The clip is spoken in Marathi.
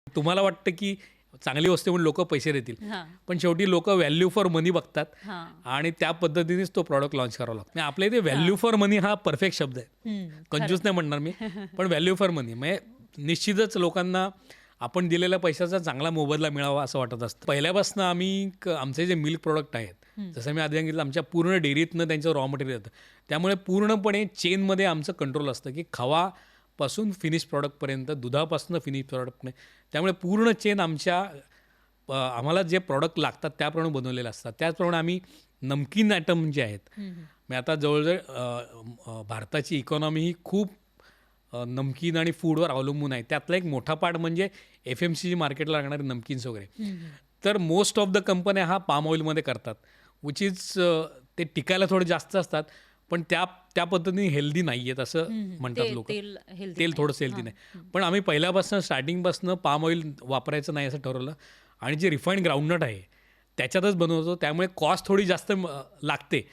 तुम्हाला वाटतं की चांगली वस्तू म्हणून लोक पैसे देतील, हां, पण शेवटी लोक व्हॅल्यू फॉर मनी बघतात हां. आणि त्या पद्धतीनेच तो प्रॉडक्ट लॉन्च करावा लागतो. आणि आपल्या इथे व्हॅल्यू फॉर मनी हा परफेक्ट शब्द आहे. हं, कंजूस नाही म्हणणार मी, पण व्हॅल्यू फॉर मनी म्हणजे निश्चितच लोकांना आपण दिलेल्या पैशाचा चांगला मोबदला मिळावा असं वाटत असतं. पहिल्यापासून आम्ही आमचे जे मिल्क प्रॉडक्ट आहेत, जसं मी आधी सांगितलं, आमच्या पूर्ण डेअरीतनं त्यांचं रॉ मटेरियल येतं. त्यामुळे पूर्णपणे चेनमध्ये आमचं कंट्रोल असतं की खवापासून फिनिश प्रॉडक्टपर्यंत, दुधापासून फिनिश प्रॉडक्टपर्यंत. त्यामुळे पूर्ण चेन आम्हाला जे प्रॉडक्ट लागतात त्याप्रमाणे बनवलेले असतात. त्याचप्रमाणे आम्ही नमकीन आयटम जे आहेत, मी आता जवळजवळ भारताची इकॉनॉमी ही खूप नमकीन आणि फूडवर अवलंबून आहे. त्यातला एक मोठा पार्ट म्हणजे FMCG मार्केटला लागणारे नमकीन्स वगैरे. तर मोस्ट ऑफ द कंपन्या हा पाम ऑइलमध्ये करतात, विच इज ते टिकायला थोडे जास्त असतात, पण त्या पद्धतीने हेल्दी नाही आहेत असं म्हणतात लोक. तेल हेल्दी तेल थोडंसं हेल्दी नाही. पण आम्ही पहिल्यापासून स्टार्टिंगपासून पाम ऑइल वापरायचं नाही असं ठरवलं आणि जे रिफाईंड ग्राउंडनट आहे त्याच्यातच बनवतो. त्यामुळे कॉस्ट थोडी जास्त लागते.